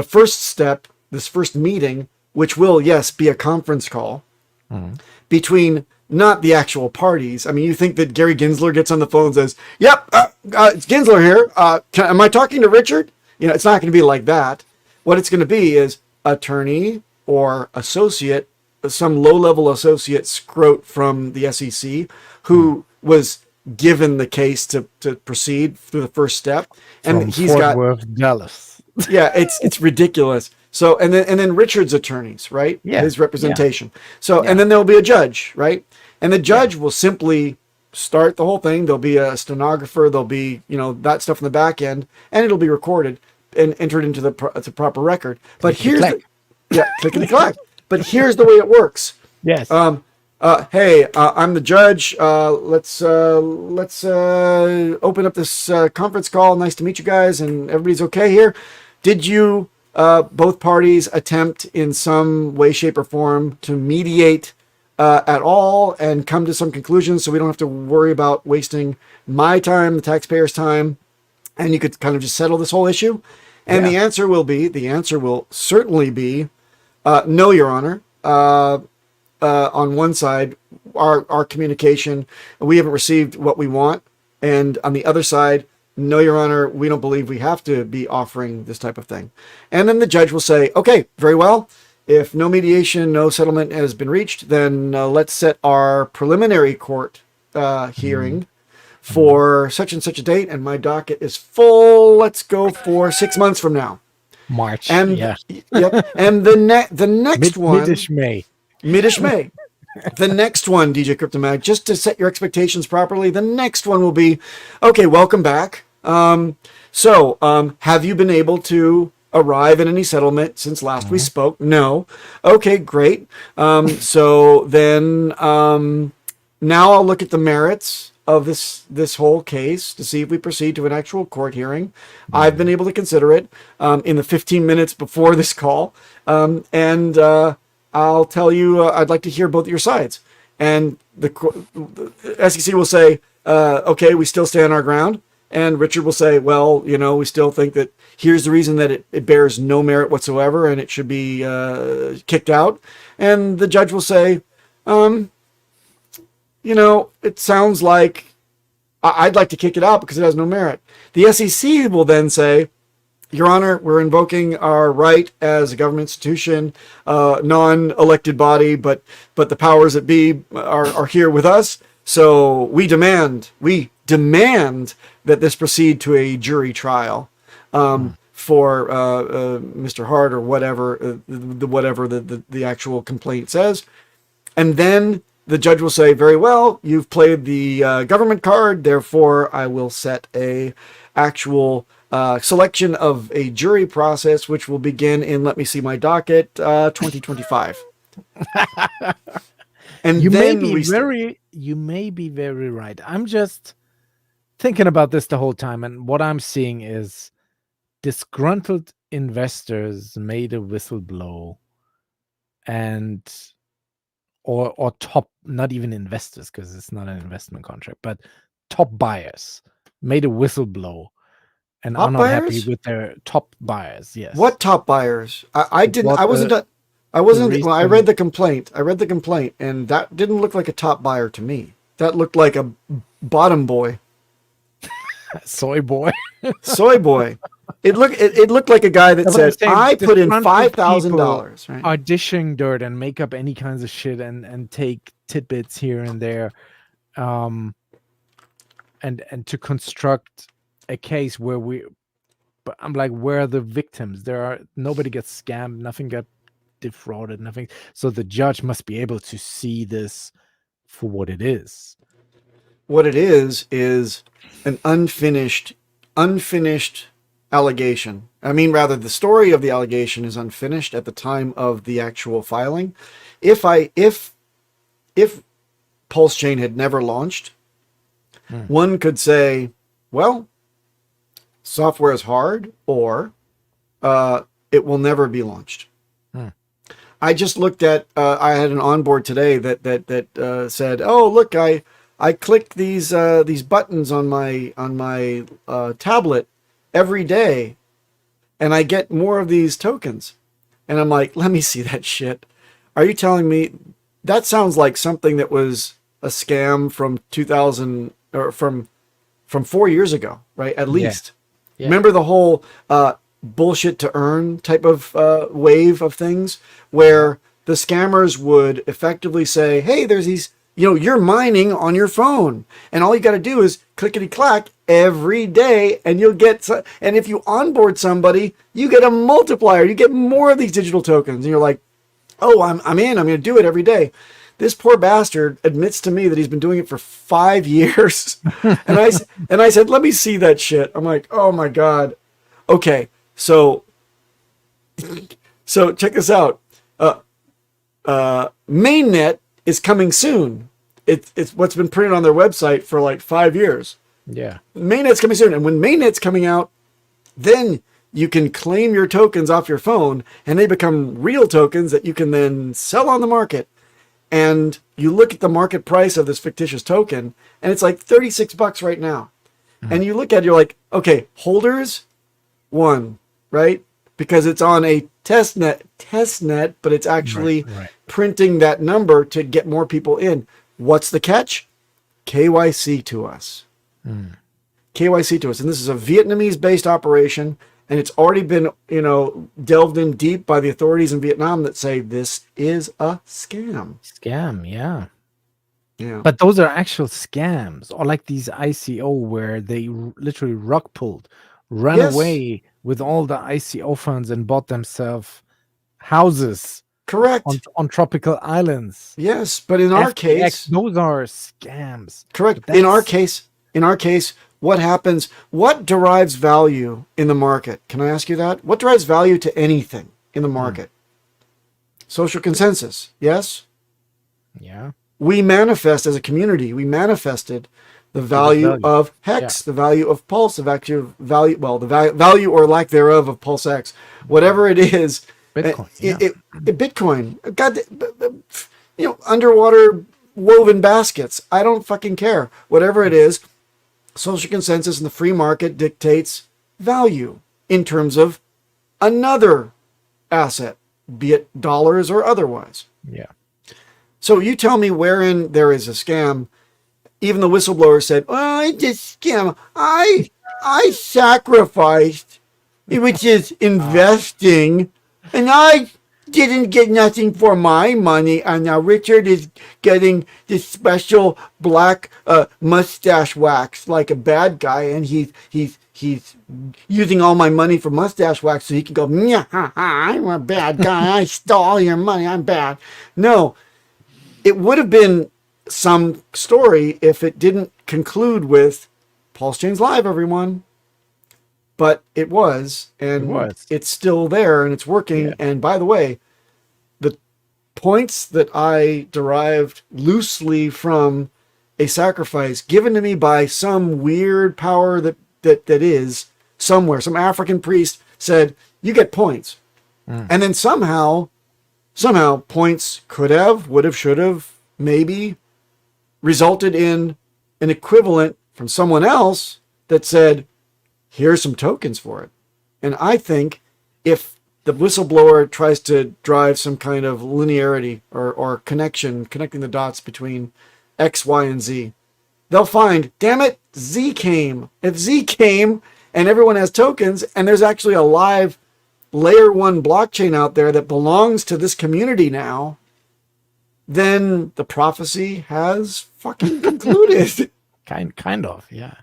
first step, this first meeting, which will be a conference call between not the actual parties. I mean, you think that Gary Gensler gets on the phone and says, "Yep, it's Gensler here. Am I talking to Richard?" It's not going to be like that. What it's going to be is attorney or associate, some low-level associate scrote from the SEC who was given the case to proceed through the first step, and From he's Fort got Worth, Dallas. yeah, it's ridiculous. So and then Richard's attorneys, right? Yeah, His representation. So Yeah. and then there'll be a judge, right? And the judge will simply start the whole thing. There'll be a stenographer. There'll be that stuff in the back end, and it'll be recorded and entered into the proper record. But here's clickety clack. But here's the way it works. Yes. Hey, I'm the judge. Let's open up this conference call. Nice to meet you guys, and everybody's okay here. Did you both parties attempt in some way, shape, or form to mediate at all and come to some conclusions so we don't have to worry about wasting my time, the taxpayers' time, and you could kind of just settle this whole issue? And the answer will certainly be no, Your Honor. On one side, our communication, we haven't received what we want. And on the other side, no, Your Honor, we don't believe we have to be offering this type of thing. And then the judge will say, okay, very well. If no mediation, no settlement has been reached, then let's set our preliminary court hearing for such and such a date. And my docket is full. Let's go for 6 months from now. March. And yeah. Yep. And the next one, Midish May. Midish May. The next one, DJ Cryptomag, just to set your expectations properly, the next one will be, okay, welcome back. So have you been able to arrive at any settlement since last we spoke? No. Okay, great. So then now I'll look at the merits of this whole case to see if we proceed to an actual court hearing. I've been able to consider it in the 15 minutes before this call, and I'll tell you I'd like to hear both of your sides. And the SEC will say, okay, we still stand our ground. And Richard will say, well, we still think that here's the reason that it bears no merit whatsoever and it should be kicked out. And the judge will say, it sounds like I'd like to kick it out because it has no merit. The SEC will then say, Your Honor, we're invoking our right as a government institution, non-elected body, but the powers that be are here with us. So we demand that this proceed to a jury trial for Mr. Hart or whatever the actual complaint says. And then the judge will say, very well, you've played the government card, therefore I will set a actual selection of a jury process, which will begin in, let me see my docket, 2025. And you then you may be very right. I'm just thinking about this the whole time, and what I'm seeing is disgruntled investors made a whistle blow, and or top, not even investors because it's not an investment contract, but top buyers made a whistle blow and Top are not buyers? happy with their top buyers. Yes. What top buyers? I didn't. What I wasn't. the- I wasn't. reason- Well, I read the complaint. And that didn't look like a top buyer to me. That looked like a bottom boy, Soy boy. soy boy. It looked like a guy that That's what I'm said, saying. "I put in Disgruntled $5,000." Right? Are dishing dirt and make up any kinds of shit and take tidbits here and there, and to construct a case but I'm like, where are the victims? Nobody gets scammed, nothing got defrauded, nothing. So the judge must be able to see this for what it is. What it is an unfinished allegation. I mean, rather, the story of the allegation is unfinished at the time of the actual filing. If Pulsechain had never launched, one could say, well, software is hard, or it will never be launched. I just looked at. I had an onboard today that said, "Oh, look, I click these buttons on my tablet every day, and I get more of these tokens." And I'm like, "Let me see that shit. Are you telling me that sounds like something that was a scam from 2000 or from 4 years ago, right? At least." Yeah. Remember the whole bullshit to earn type of wave of things where the scammers would effectively say, hey, there's you're mining on your phone, and all you got to do is clickety clack every day, and you'll get. And if you onboard somebody, you get a multiplier. You get more of these digital tokens, and you're like, oh, I'm in. I'm going to do it every day. This poor bastard admits to me that he's been doing it for 5 years, and I said, let me see that shit. I'm like, oh my god. Okay, so check this out. Mainnet is coming soon. It's what's been printed on their website for like 5 years. Yeah. Mainnet's coming soon. And when Mainnet's coming out, then you can claim your tokens off your phone, and they become real tokens that you can then sell on the market. And you look at the market price of this fictitious token, and it's like $36 right now. And you look at it, you're like, okay, holders, 1, right? Because it's on a test net, but it's actually printing that number to get more people in. What's the catch? KYC to us. KYC to us. And this is a Vietnamese-based operation, and it's already been, delved in deep by the authorities in Vietnam that say this is a scam. Scam, yeah. Yeah. But those are actual scams, or like these ICO where they literally rug pulled, ran away with all the ICO funds and bought themselves houses. Correct. On tropical islands. Yes, but in our case, those are scams. Correct. In our case, what happens? What derives value in the market? Can I ask you that? What derives value to anything in the market? Social consensus. Yes. Yeah. We manifest as a community. We manifested the value of Hex, the value of Pulse, the value or lack thereof of Pulse X, whatever it is. Bitcoin. Bitcoin. God, underwater woven baskets. I don't fucking care. Whatever it is, social consensus in the free market dictates value in terms of another asset, be it dollars or otherwise. Yeah. So you tell me wherein there is a scam. Even the whistleblower said, "Oh, it's a scam. I sacrificed, which is investing, and I didn't get nothing for my money. And now Richard is getting this special black mustache wax like a bad guy, and he's using all my money for mustache wax so he can go, I'm a bad guy. I stole your money. I'm bad." No. It would have been some story if it didn't conclude with Pulsechain's live, everyone. But it was, and it's still there, and it's working. Yeah. And by the way, the points that I derived loosely from a sacrifice given to me by some weird power that is somewhere, some African priest said, you get points. And then somehow points could have, would have, should have, maybe resulted in an equivalent from someone else that said, here's some tokens for it. And I think if the whistleblower tries to drive some kind of linearity or connecting the dots between X, Y, and Z, they'll find, damn it, Z came. If Z came and everyone has tokens and there's actually a live layer 1 blockchain out there that belongs to this community now, then the prophecy has fucking concluded. Kind of, yeah.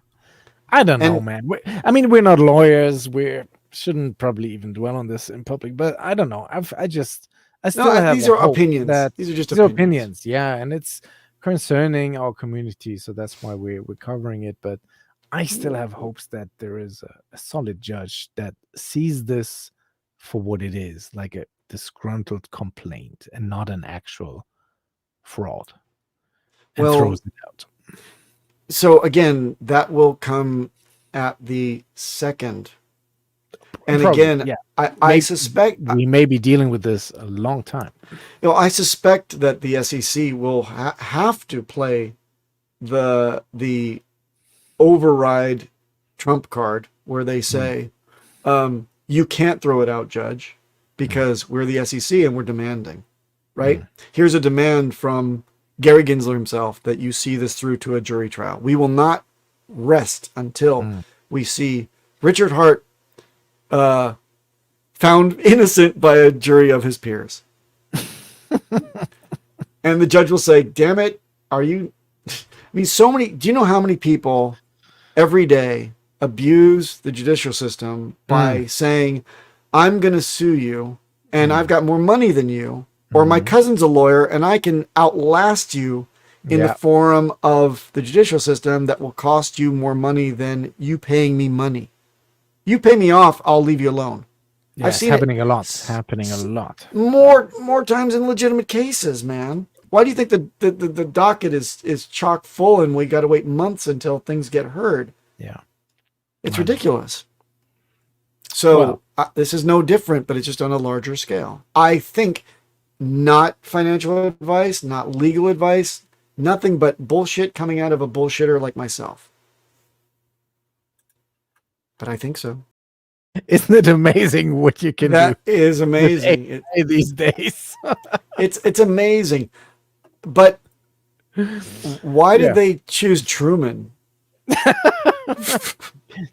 I don't know, man. We're not lawyers. We shouldn't probably even dwell on this in public, but I don't know. I still have these are opinions. These are just opinions. Yeah, and it's concerning our community, so that's why we're covering it. But I still have hopes that there is a solid judge that sees this for what it is, like a disgruntled complaint and not an actual fraud, and throws it out. So again, that will come at the second. And probably, again, I suspect we may be dealing with this a long time. I suspect that the SEC will have to play the override trump card where they say, you can't throw it out, Judge, because we're the SEC and we're demanding, right? Here's a demand from Gary Gensler himself that you see this through to a jury trial. We will not rest until we see Richard Hart found innocent by a jury of his peers. And the judge will say, damn it, are you? I mean, so many. Do you know how many people every day abuse the judicial system by saying, "I'm going to sue you, and I've got more money than you," or "My cousin's a lawyer, and I can outlast you in the forum of the judicial system that will cost you more money than you paying me money. You pay me off, I'll leave you alone." Yeah, I've it's seen happening it a lot. Happening a lot. more times in legitimate cases, man. Why do you think the docket is chock full and we got to wait months until things get heard? Yeah. It's ridiculous. So Well- this is no different, but it's just on a larger scale. I think not financial advice, not legal advice, nothing but bullshit coming out of a bullshitter like myself. But I think so. Isn't it amazing what you can That do is with amazing. AI these days? It's amazing. But why did Yeah. they choose Truman?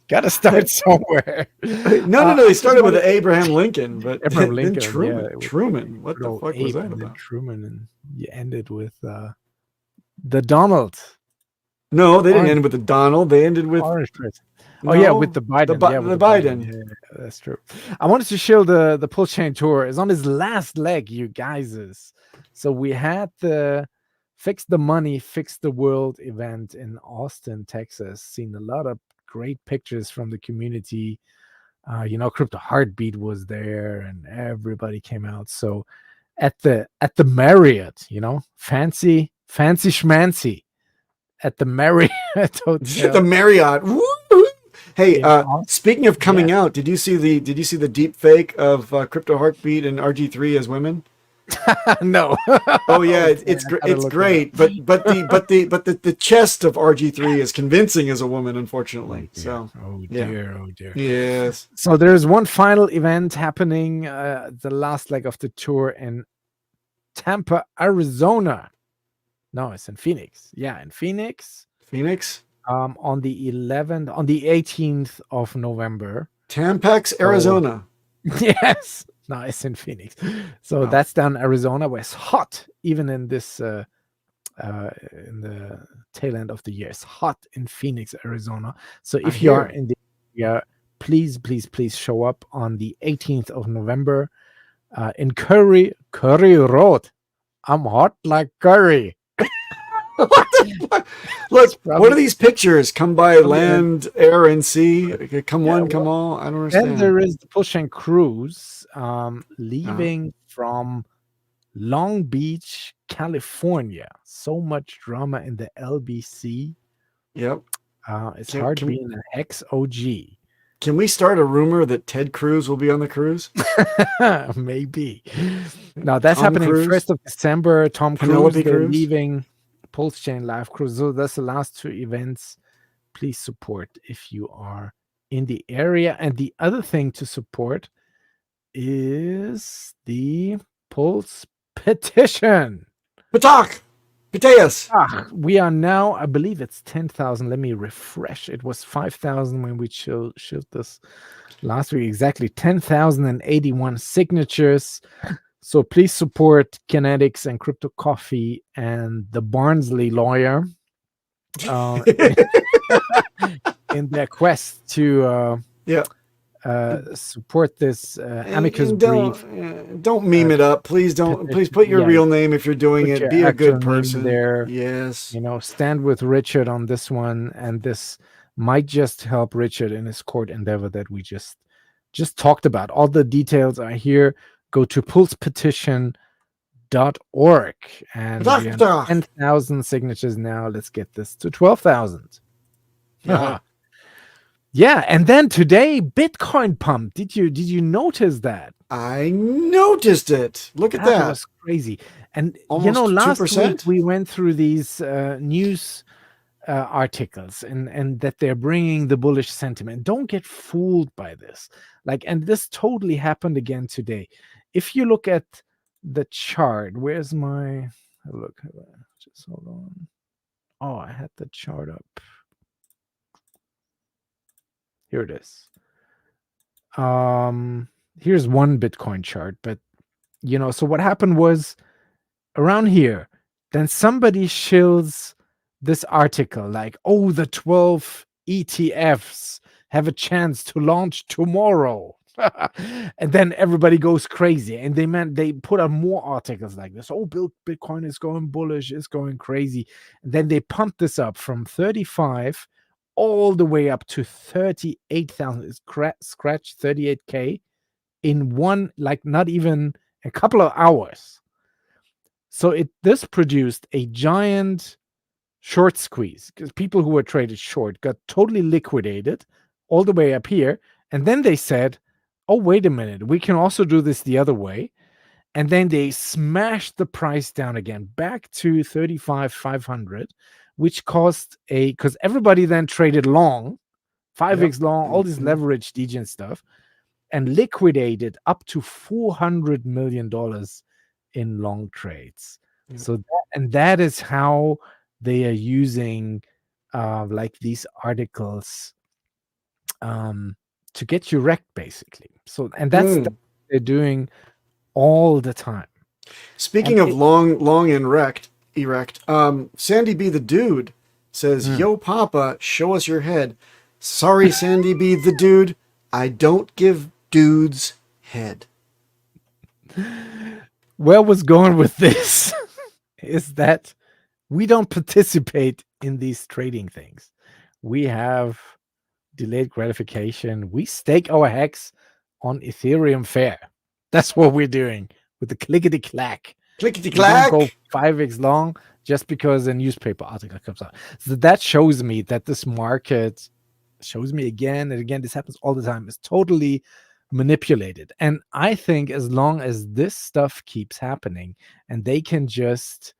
Got to start somewhere. No. They started with Abraham Lincoln, but Abraham then Lincoln, Truman. yeah. Truman. What the Little fuck was Abe that and then about? Truman, and you ended with the Donald. No, they didn't Orange- end with the Donald. They ended with Orange Press. Oh yeah, no, with the Biden. Bi- yeah, the with Biden. Yeah, that's true. I wanted to show the Pulsechain tour is on his last leg, you guys. So we had the Fix the Money, Fix the World event in Austin, Texas. Seen a lot of great pictures from the community. Crypto Heartbeat was there, and everybody came out. So at the Marriott, fancy schmancy at the Marriott Hotel. The Marriott. Woo! Hey, Yeah. speaking of coming out, did you see the deep fake of Crypto Heartbeat and RG3 as women? No. Oh yeah, it's I gotta it's look great, but the chest of RG3 is convincing as a woman, unfortunately. So Oh yeah. dear, oh dear. Yes. So there's one final event happening, the last leg of the tour in Tampa, Arizona. No, it's in Phoenix. Yeah, in Phoenix. Phoenix? On the 18th of November. Tampex, Arizona. Yes. No, it's in Phoenix. So that's down in Arizona, where it's hot, even in this in the tail end of the year. It's hot in Phoenix, Arizona. So if you are in the area, please show up on the 18th of November in Curry Road. I'm hot like curry. What the fuck? Look, what are these pictures? Come by land, air, and sea. Come one, come all. I don't understand. Then there is the Pulschain cruise leaving from Long Beach, California. So much drama in the LBC. Yep. It's hard being a Hex OG. Can we start a rumor that Ted Cruz will be on the cruise? Maybe. Now that's Tom happening Cruise? 1st of December. Tom Penelope Cruise, they're Cruz? leaving Pulsechain Live Cruise. So that's the last two events. Please support if you are in the area. And the other thing to support is the Pulse petition. Patak! Piteus! We are now, I believe it's 10,000. Let me refresh. It was 5,000 when we showed this last week. Exactly 10,081 signatures. So please support Kinetics and Crypto Coffee and the Barnsley lawyer in their quest to support this amicus brief. Don't meme it up, please. Please put your real name if you're doing it. Be a good person. There, yes. Stand with Richard on this one, and this might just help Richard in his court endeavor that we just talked about. All the details are here. Go to pulsepetition.org, and we have 10,000 signatures now. Let's get this to 12,000. Yeah. Yeah, and then today Bitcoin pumped. Did you notice that? I noticed it. Look at that. That was crazy. And almost last 2%? week we went through these news articles and that they're bringing the bullish sentiment. Don't get fooled by this. And this totally happened again today. If you look at the chart, where's my look? Just hold on. Oh, I had the chart up. Here it is. Here's one Bitcoin chart, but so what happened was around here, then somebody shills this article like, oh, the 12 ETFs have a chance to launch tomorrow. And then everybody goes crazy, and they put out more articles like this. Oh, Bitcoin is going bullish, it's going crazy. And then they pump this up from 35 all the way up to 38,000. It's scratch 38K in one, like not even a couple of hours. So this produced a giant short squeeze, because people who were traded short got totally liquidated all the way up here. And then they said, oh, wait a minute, we can also do this the other way. And then they smashed the price down again back to 35,500, which caused because everybody then traded long, 5x long, all this leverage degen stuff, and liquidated up to $400 million in long trades. So that is how they are using like these articles to get you wrecked, basically. So, and that's what they're doing all the time. Speaking of long and erect, Sandy B the dude says, "Yo, Papa, show us your head." Sorry, Sandy B the dude, I don't give dudes head. Where I was going with this is that we don't participate in these trading things. We have delayed gratification. We stake our hex on Ethereum Fair. That's what we're doing with the clickety clack. Clickety clack. Go 5x long just because a newspaper article comes out. So that shows me that this market shows me again and again. This happens all the time. It's totally manipulated. And I think as long as this stuff keeps happening and they can just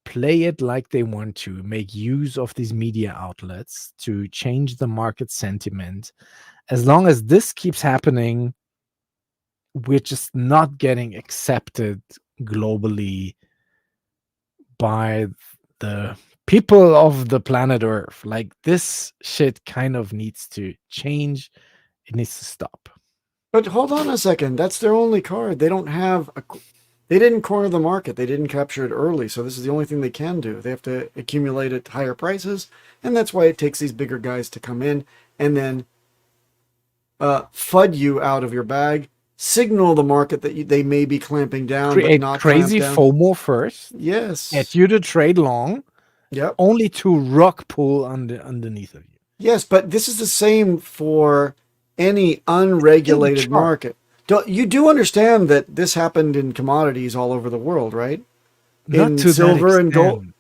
play it like they want to, make use of these media outlets to change the market sentiment, as long as this keeps happening, we're just not getting accepted globally by the people of the planet Earth. Like, this shit kind of needs to change. It needs to stop. But hold on a second. That's their only card. They don't have they didn't corner the market. They didn't capture it early. So this is the only thing they can do. They have to accumulate at higher prices. And that's why it takes these bigger guys to come in and then FUD you out of your bag, signal the market that they may be clamping down, Create but not crazy clamp down. FOMO first. Yes. Get you to trade long. Yep. Only to rock pull underneath of you. Yes, but this is the same for any unregulated market. You do understand that this happened in commodities all over the world, right? Not in to silver and gold,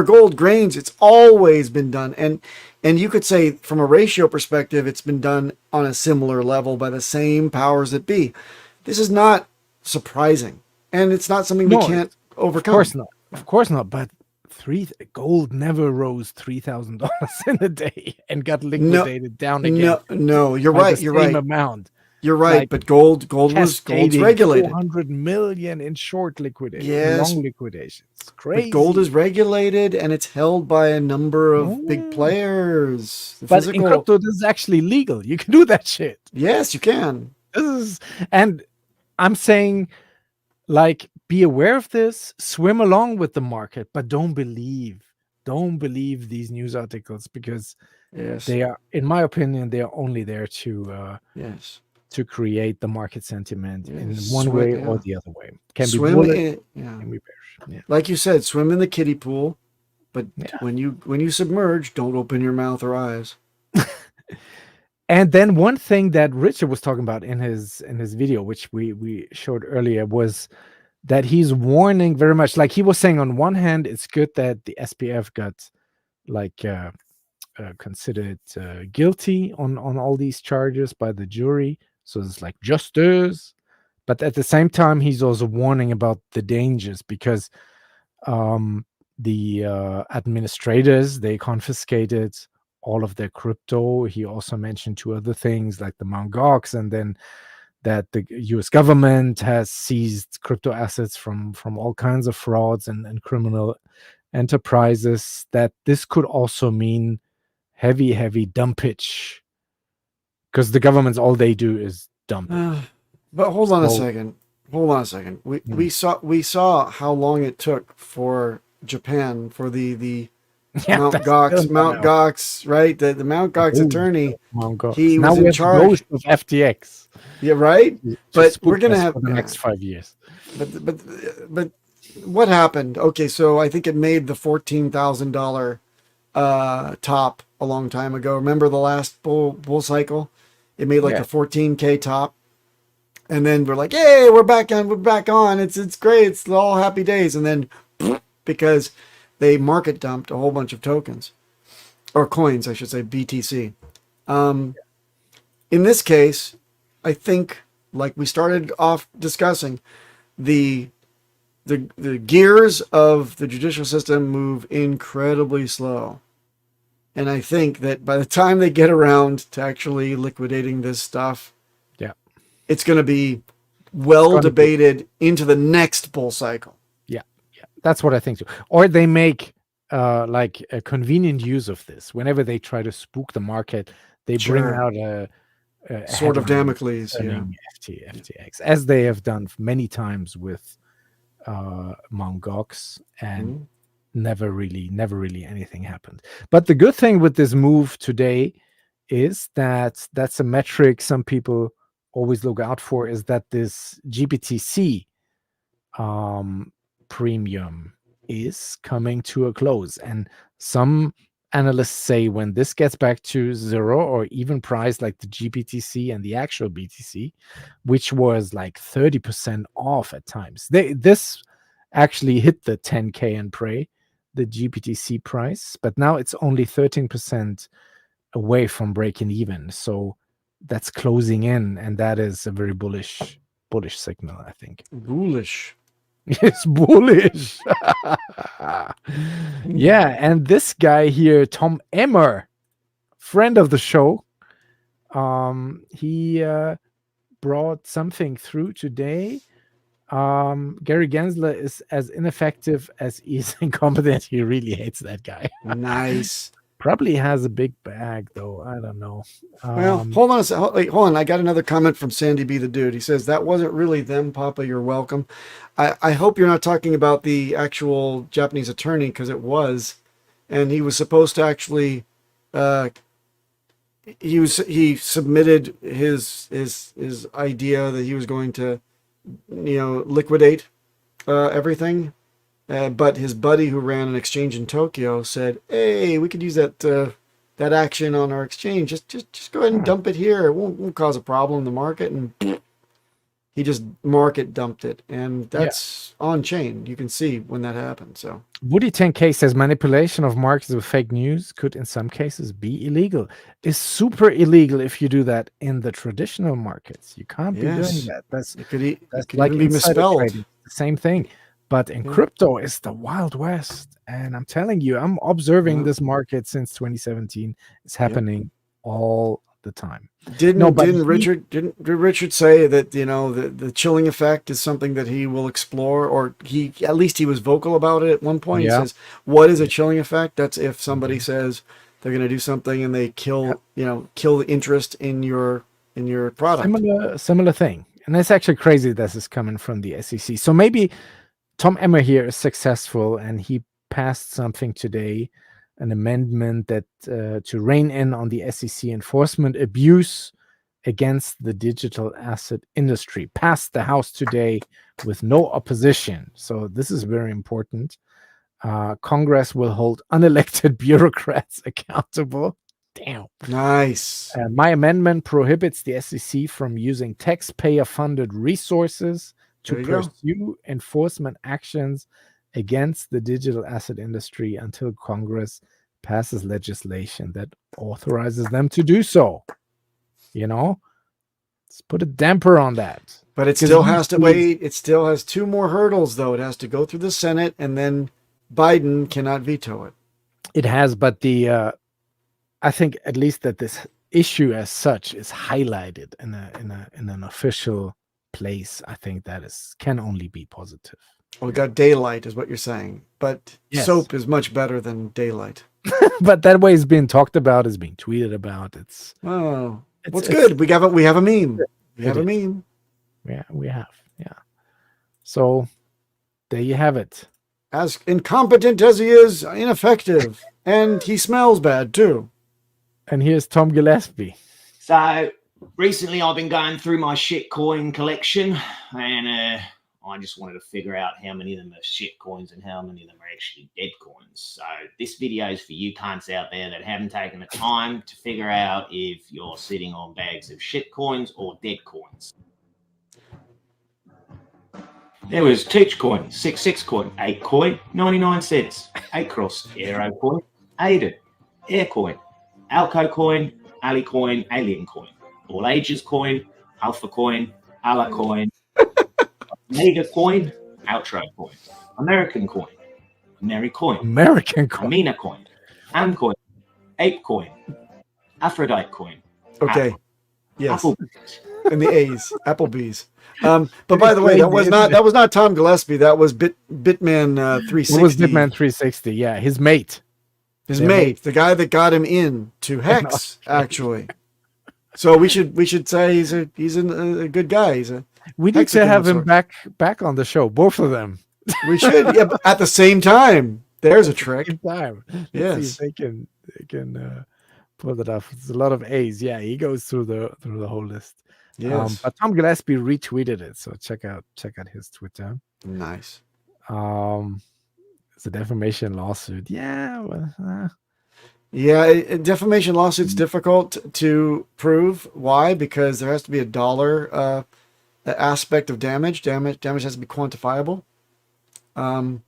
gold, grains, it's always been done. And you could say from a ratio perspective, it's been done on a similar level by the same powers that be. This is not surprising. And it's not something we can't overcome. Of course not. Of course not. But gold never rose $3,000 in a day and got liquidated down again. No, you're right. You're right. Amount. You're right, like, but gold's regulated. 400 million in short liquidation, long liquidations. It's crazy. But gold is regulated and it's held by a number of big players. But in crypto, this is actually legal. You can do that shit. Yes, you can. And I'm saying, like, be aware of this, swim along with the market, but don't believe these news articles, because they are, in my opinion, they are only there to to create the market sentiment in one way or the other way. Can be bullish, can be bearish. Yeah. Like you said, swim in the kiddie pool, but when you submerge, don't open your mouth or eyes. And then one thing that Richard was talking about in his video, which we showed earlier, was that he's warning very much. Like, he was saying, on one hand, it's good that the SPF got like considered guilty on all these charges by the jury. So it's like justice. But at the same time, he's also warning about the dangers, because the administrators, they confiscated all of their crypto. He also mentioned two other things, like the Mt. Gox, and then that the US government has seized crypto assets from all kinds of frauds and criminal enterprises, that this could also mean heavy dumpage, because the governments, all they do is dump it. But hold on a second. We saw how long it took for Japan for the Yeah, Mount that's Gox, still Mount not out. Gox, right? The Mount Gox Oh, attorney, Mount Gox. he Now was we in have the charge. ghost of FTX Yeah, right. to But we're spook gonna us have, for the next 5 years. but what happened? Okay, so I think it made the $14,000 top a long time ago. Remember the last bull cycle? It made like Yeah. a 14K top. And then we're like, "Hey, we're back on. It's great. It's all happy days." And then because they market dumped a whole bunch of tokens or coins, I should say, BTC. In this case, I think, like we started off discussing, the gears of the judicial system move incredibly slow. And I think that by the time they get around to actually liquidating this stuff, Yeah. it's going to be well gonna be- debated into the next bull cycle. Yeah. That's what I think too. Or they make like a convenient use of this. Whenever they try to spook the market, they bring Sure. out a Sword of headline Damocles. Yeah. concerning FTX, as they have done many times with Mt. Gox, and never really anything happened. But the good thing with this move today is that that's a metric some people always look out for, is that this GBTC premium is coming to a close. And some analysts say when this gets back to zero or even price like the GBTC and the actual BTC, which was like 30% off at times, this actually hit the 10K and pray, the GBTC price, but now it's only 13% away from breaking even. So that's closing in, and that is a very bullish signal, I think. Bullish. It's bullish. Yeah, and this guy here, Tom Emmer, friend of the show, he brought something through today. Gary Gensler is as ineffective as he's incompetent. He really hates that guy. Nice. Probably has a big bag, though. I don't know. Well, hold on a second. Wait, hold on. I got another comment from Sandy B. the Dude. He says, "That wasn't really them, Papa. You're welcome." I hope you're not talking about the actual Japanese attorney, because it was. And he was supposed to actually, he submitted his idea that he was going to, liquidate everything. But his buddy who ran an exchange in Tokyo said, "Hey, we could use that action on our exchange. Just go ahead and dump it here. It won't cause a problem in the market." And he just market dumped it, and that's on chain. You can see when that happened. So Woody 10K says manipulation of markets with fake news could in some cases be illegal. It's super illegal if you do that in the traditional markets. You can't be doing that. That's it could like even be insider misspelled. trading. The same thing. But in crypto, it's the Wild West. And I'm telling you, I'm observing this market since 2017. It's happening all the time. Didn't Richard say that, the chilling effect is something that he will explore, or at least he was vocal about it at one point. He says, "What is a chilling effect?" That's if somebody says they're going to do something and they kill the interest in your product. Similar thing. And it's actually crazy this is coming from the SEC. So maybe Tom Emmer here is successful, and he passed something today, an amendment that to rein in on the SEC enforcement abuse against the digital asset industry. Passed the House today with no opposition. So this is very important. Congress will hold unelected bureaucrats accountable. Damn. Nice. My amendment prohibits the SEC from using taxpayer-funded resources to pursue enforcement actions against the digital asset industry until Congress passes legislation that authorizes them to do so. Let's put a damper on that. But it still has to wait. It still has two more hurdles, though. It has to go through the Senate, and then Biden cannot veto it. It has, but I think at least that this issue as such is highlighted in an official place. I think that can only be positive. We got daylight, is what you're saying, but soap is much better than daylight. But that way it's being talked about, it's being tweeted about. It's good. We have a meme. We have a meme. Yeah, we have. Yeah. So there you have it. as incompetent as he is ineffective, and he smells bad too. And here's Tom Gillespie. So recently I've been going through my shitcoin collection, and I just wanted to figure out how many of them are shitcoins and how many of them are actually dead coins. So this video is for you cunts out there that haven't taken the time to figure out if you're sitting on bags of shitcoins or dead coins. There was Teach Coin, 66 Coin, 8 Coin, 99 cents, 8 Cross, Aero Coin, Aiden, Air Coin, Alco Coin, Ali Coin, Alien Coin, All Ages Coin, Alpha Coin, Ala Coin, Mega Coin, Outro Coin, American Coin, Mary Coin, American coin. Amina Coin, Am Coin, Ape Coin, Aphrodite Coin. Okay. Apple, Yes. Applebee's. And the A's, Applebee's. But by the way, that was not Tom Gillespie. That was Bitman 360. It was Bitman 360. Yeah, his mate. His mate, the guy that got him in to Hex, actually. So we should say he's a good guy. We need to have him back on the show, both of them. We should, yeah, but at the same time. There's a trick. Time. Yes, they can pull it off. It's a lot of A's. Yeah, he goes through the whole list. Yes, but Tom Gillespie retweeted it, so check out his Twitter. Nice. It's a defamation lawsuit. Yeah. Well, defamation lawsuit's difficult to prove. Why? Because there has to be a dollar aspect of damage. Damage has to be quantifiable. And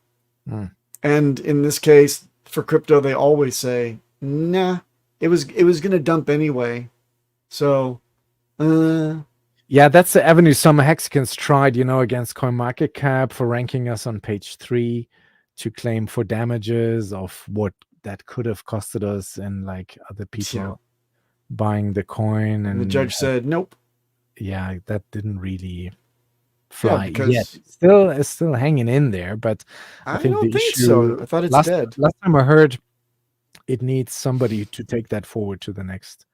in this case, for crypto, they always say, "Nah, it was going to dump anyway." So, yeah, that's the avenue some Hexicans tried, against CoinMarketCap for ranking us on page 3 to claim for damages of what that could have costed us and like other people buying the coin. And the judge said, "Nope." Yeah, that didn't really fly because yet. It's still hanging in there, but I think don't the think issue, so. I thought it's dead. Last time I heard, it needs somebody to take that forward to the next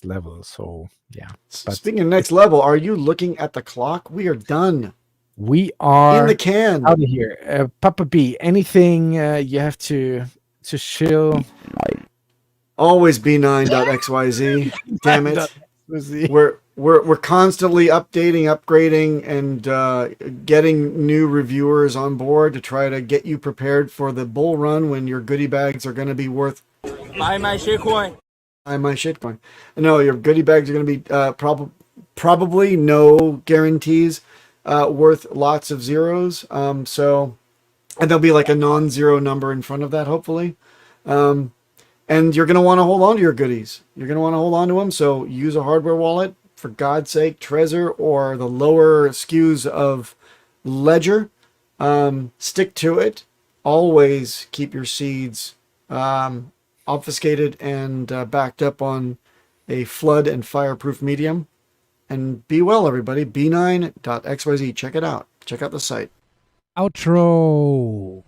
level. So yeah. But speaking of next level, are you looking at the clock? We are done. We are in the can. Out of here. Papa B, anything you have to shill? Always b9.xyz. Damn it. We're constantly updating, upgrading, and getting new reviewers on board to try to get you prepared for the bull run when your goodie bags are going to be worth. Buy my shitcoin. Buy my shitcoin. No, your goodie bags are going to be probably no guarantees, worth lots of zeros. And there'll be like a non-zero number in front of that, hopefully. And you're going to want to hold on to your goodies. You're going to want to hold on to them. So use a hardware wallet. For God's sake, Trezor or the lower SKUs of Ledger. Stick to it. Always keep your seeds obfuscated and backed up on a flood and fireproof medium. And be well, everybody. b9.xyz. Check it out. Check out the site. Outro.